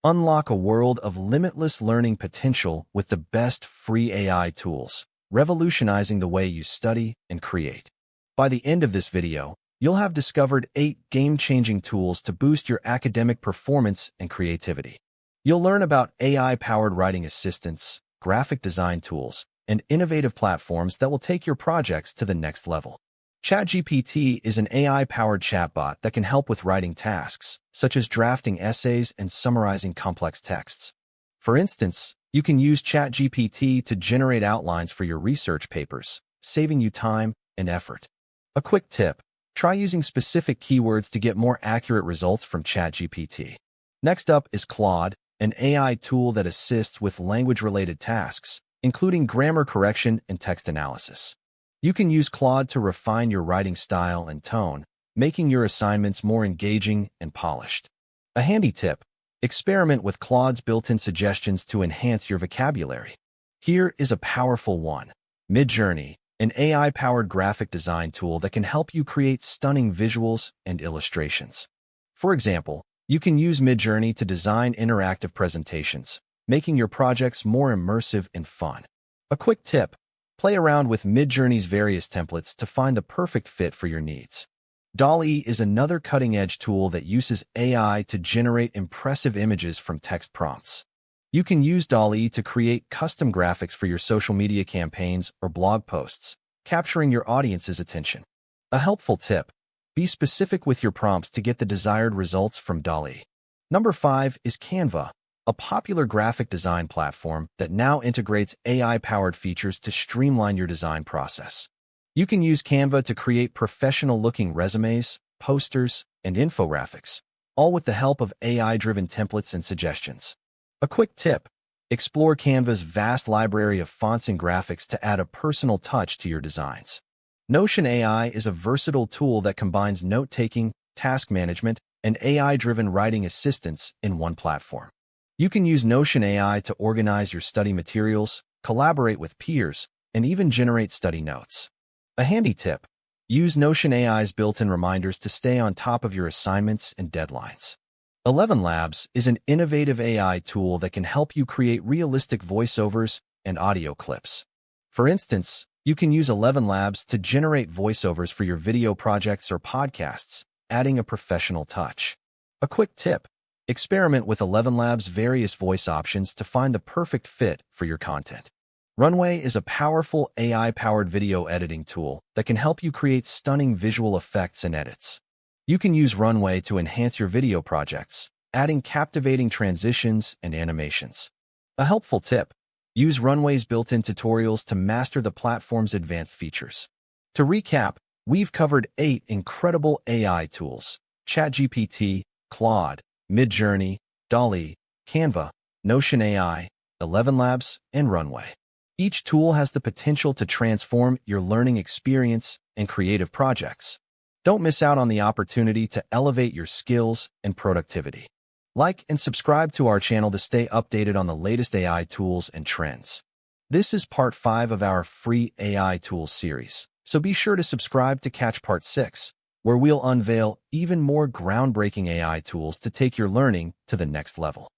Unlock a world of limitless learning potential with the best free AI tools, revolutionizing the way you study and create. By the end of this video, you'll have discovered 8 game-changing tools to boost your academic performance and creativity. You'll learn about AI-powered writing assistants, graphic design tools, and innovative platforms that will take your projects to the next level. ChatGPT is an AI-powered chatbot that can help with writing tasks, such as drafting essays and summarizing complex texts. For instance, you can use ChatGPT to generate outlines for your research papers, saving you time and effort. A quick tip: try using specific keywords to get more accurate results from ChatGPT. Next up is Claude, an AI tool that assists with language-related tasks, including grammar correction and text analysis. You can use Claude to refine your writing style and tone, making your assignments more engaging and polished. A handy tip: experiment with Claude's built-in suggestions to enhance your vocabulary. Here is a powerful one: Midjourney, an AI-powered graphic design tool that can help you create stunning visuals and illustrations. For example, you can use Midjourney to design interactive presentations, making your projects more immersive and fun. A quick tip: play around with Midjourney's various templates to find the perfect fit for your needs. DALL-E is another cutting-edge tool that uses AI to generate impressive images from text prompts. You can use DALL-E to create custom graphics for your social media campaigns or blog posts, capturing your audience's attention. A helpful tip: be specific with your prompts to get the desired results from DALL-E. Number 5 is Canva, a popular graphic design platform that now integrates AI-powered features to streamline your design process. You can use Canva to create professional-looking resumes, posters, and infographics, all with the help of AI-driven templates and suggestions. A quick tip: explore Canva's vast library of fonts and graphics to add a personal touch to your designs. Notion AI is a versatile tool that combines note-taking, task management, and AI-driven writing assistance in one platform. You can use Notion AI to organize your study materials, collaborate with peers, and even generate study notes. A handy tip: use Notion AI's built-in reminders to stay on top of your assignments and deadlines. 11 Labs is an innovative AI tool that can help you create realistic voiceovers and audio clips. For instance, you can use 11 Labs to generate voiceovers for your video projects or podcasts, adding a professional touch. A quick tip: experiment with 11 Labs' various voice options to find the perfect fit for your content. Runway is a powerful AI-powered video editing tool that can help you create stunning visual effects and edits. You can use Runway to enhance your video projects, adding captivating transitions and animations. A helpful tip: use Runway's built-in tutorials to master the platform's advanced features. To recap, we've covered 8 incredible AI tools: ChatGPT, Claude, Midjourney, DALL-E, Canva, Notion AI, 11 Labs, and Runway. Each tool has the potential to transform your learning experience and creative projects. Don't miss out on the opportunity to elevate your skills and productivity. Like and subscribe to our channel to stay updated on the latest AI tools and trends. This is part 5 of our free AI tools series, so be sure to subscribe to catch part 6, where we'll unveil even more groundbreaking AI tools to take your learning to the next level.